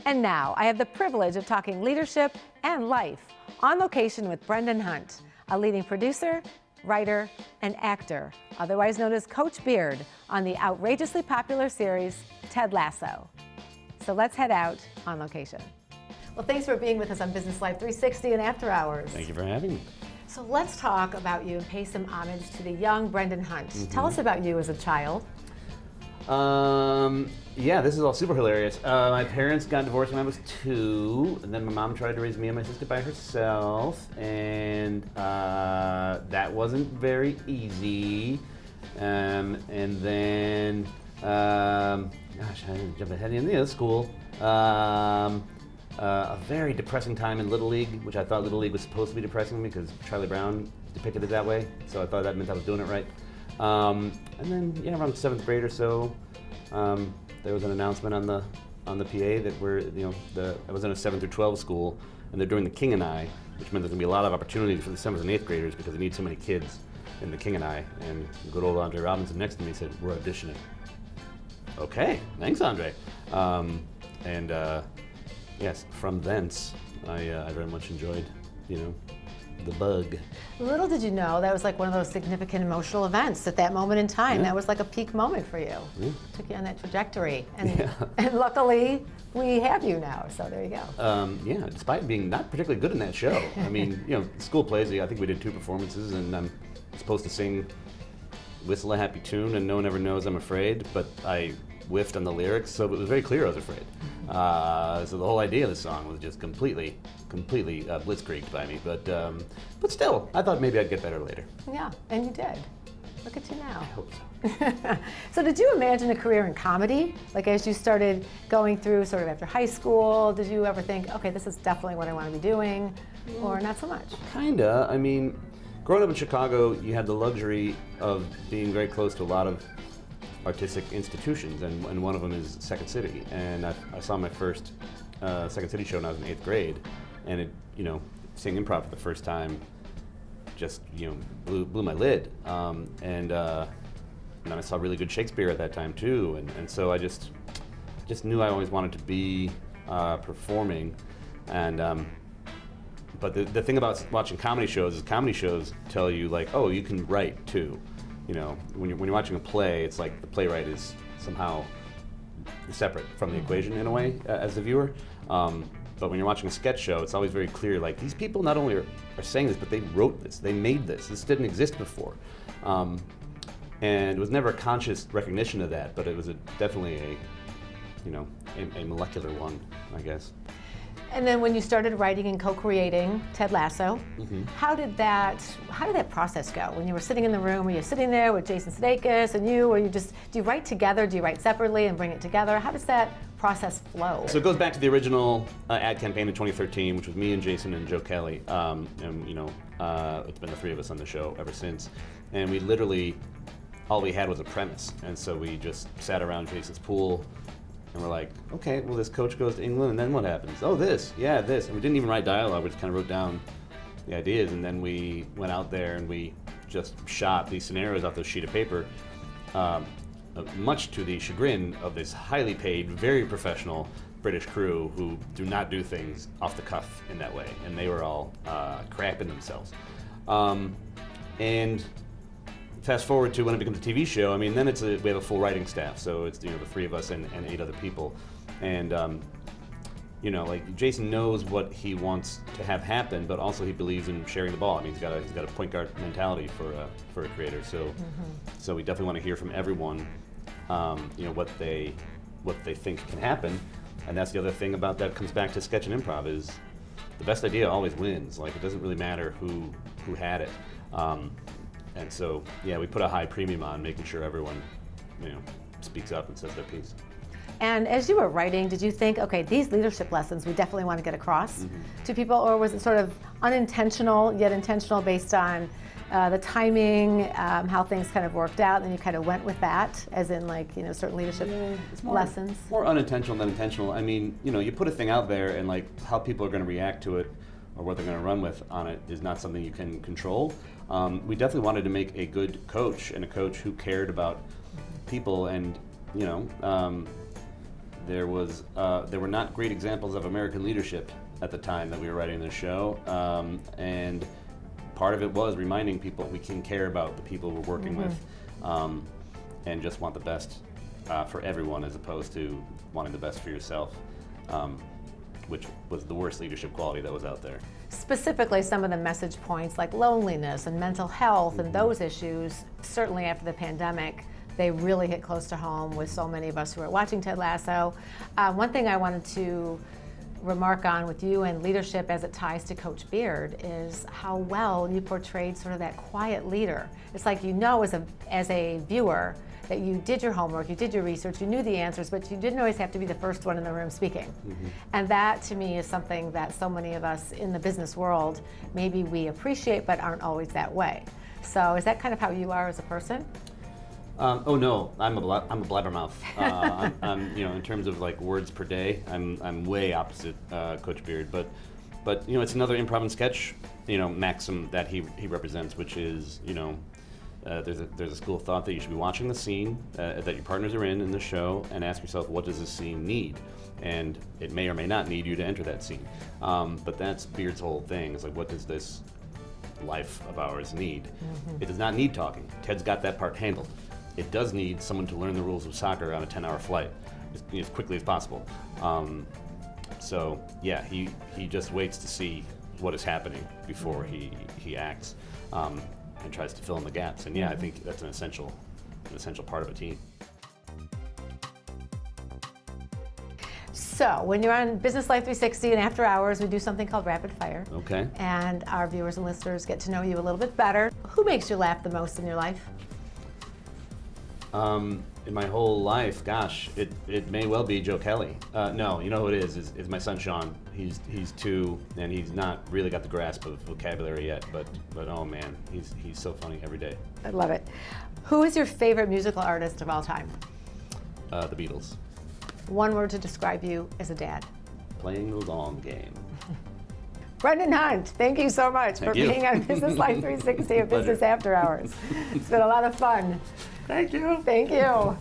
And now I have the privilege of talking leadership and life on location with Brendan Hunt, a leading producer, writer, and actor, otherwise known as Coach Beard, on the outrageously popular series Ted Lasso. So let's head out on location. Well, thanks for being with us on Business Life 360 and After Hours. Thank you for having me. So let's talk about you and pay some homage to the young Brendan Hunt. Tell us about you as a child. Yeah, this is all super hilarious. My parents got divorced when I was 2, and then my mom tried to raise me and my sister by herself, and that wasn't very easy. And then, gosh, I didn't jump ahead in the school. A very depressing time in Little League, which I thought Little League was supposed to be depressing because Charlie Brown depicted it that way, so I thought that meant I was doing it right. And then, yeah, around 7th grade or so, there was an announcement on the PA that I was in a 7 through 12 school, and they're doing the King and I, which meant there's gonna be a lot of opportunities for the 7th and 8th graders because they need so many kids in the King and I. And good old Andre Robinson next to me said, "We're auditioning." Okay, thanks, Andre. Yes, from thence, I very much enjoyed, the bug. Little did you know that was like one of those significant emotional events at that moment in time. Yeah. That was like a peak moment for you. Yeah. Took you on that trajectory. And luckily, we have you now, so there you go. Yeah, despite being not particularly good in that show. I mean, school plays, I think we did 2 performances, and I'm supposed to sing Whistle a Happy Tune, and no one ever knows I'm afraid, but I whiffed on the lyrics, so it was very clear I was afraid. So the whole idea of the song was just completely blitzkrieged by me. But still, I thought maybe I'd get better later. Yeah, and you did. Look at you now. I hope so. So did you imagine a career in comedy? Like as you started going through sort of after high school, did you ever think, okay, this is definitely what I want to be doing, or not so much? Kinda. I mean, growing up in Chicago, you had the luxury of being very close to a lot of artistic institutions, and one of them is Second City. And I saw my first Second City show when I was in 8th grade, and it, seeing improv for the first time just, blew my lid. And then I saw really good Shakespeare at that time too, and so I just knew I always wanted to be performing. And but the thing about watching comedy shows is comedy shows tell you like, oh, you can write too. When you're watching a play, it's like the playwright is somehow separate from the equation in a way as the viewer. But when you're watching a sketch show, it's always very clear, like these people not only are saying this, but they wrote this, they made this. This didn't exist before. And it was never a conscious recognition of that, but it was definitely a molecular one, I guess. And then when you started writing and co-creating Ted Lasso, how did that process go? When you were sitting in the room, were you sitting there with Jason Sudeikis and you, or do you write together? Do you write separately and bring it together? How does that process flow? So it goes back to the original ad campaign in 2013, which was me and Jason and Joe Kelly. It's been the 3 of us on the show ever since. And we literally, all we had was a premise. And so we just sat around Jason's pool, and we're like, okay, well, this coach goes to England, and then what happens? Oh, this. And we didn't even write dialogue, we just kind of wrote down the ideas, and then we went out there and we just shot these scenarios off this sheet of paper, much to the chagrin of this highly paid, very professional British crew who do not do things off the cuff in that way, and they were all crapping themselves. And fast forward to when it becomes a TV show, I mean, then we have a full writing staff, so it's the 3 of us and 8 other people, and like Jason knows what he wants to have happen, but also he believes in sharing the ball. I mean, he's got a point guard mentality for a creator, so we definitely want to hear from everyone, what they think can happen, and that's the other thing about that comes back to sketch and improv is the best idea always wins. Like it doesn't really matter who had it. And so, yeah, we put a high premium on making sure everyone, speaks up and says their piece. And as you were writing, did you think, okay, these leadership lessons we definitely want to get across to people, or was it sort of unintentional yet intentional based on the timing, how things kind of worked out, and then you kind of went with that, as in like, certain leadership lessons? More unintentional than intentional. I mean, you put a thing out there and like how people are going to react to it or what they're going to run with on it is not something you can control. We definitely wanted to make a good coach and a coach who cared about people and, there were not great examples of American leadership at the time that we were writing this show, and part of it was reminding people we can care about the people we're working with, and just want the best for everyone, as opposed to wanting the best for yourself, which was the worst leadership quality that was out there. Specifically, some of the message points like loneliness and mental health and those issues, certainly after the pandemic, they really hit close to home with so many of us who are watching Ted Lasso. One thing I wanted to remark on with you and leadership as it ties to Coach Beard is how well you portrayed sort of that quiet leader. It's like, you know, as a viewer, that you did your homework, you did your research, you knew the answers, but you didn't always have to be the first one in the room speaking. And that, to me, is something that so many of us in the business world, maybe we appreciate but aren't always that way. So is that kind of how you are as a person? Oh no, I'm a blabbermouth. I'm in terms of like words per day, I'm way opposite Coach Beard. But it's another improv and sketch maxim that he represents, which is there's a school of thought that you should be watching the scene that your partners are in the show and ask yourself, what does this scene need? And it may or may not need you to enter that scene. But that's Beard's whole thing. It's like, what does this life of ours need? It does not need talking. Ted's got that part handled. It does need someone to learn the rules of soccer on a 10-hour flight as quickly as possible. So yeah, he just waits to see what is happening before he acts. And tries to fill in the gaps. And yeah, I think that's an essential part of a team. So when you're on Business Life 360 and after hours, we do something called Rapid Fire. Okay. And our viewers and listeners get to know you a little bit better. Who makes you laugh the most in your life? In my whole life, gosh, it may well be Joe Kelly. No, you know who it is my son Sean. He's 2 and he's not really got the grasp of vocabulary yet, but oh man, he's so funny every day. I love it. Who is your favorite musical artist of all time? The Beatles. One word to describe you as a dad. Playing the long game. Brendan Hunt, thank you so much for being on Business Life 360 and Business After Hours. It's been a lot of fun. Thank you. Thank you.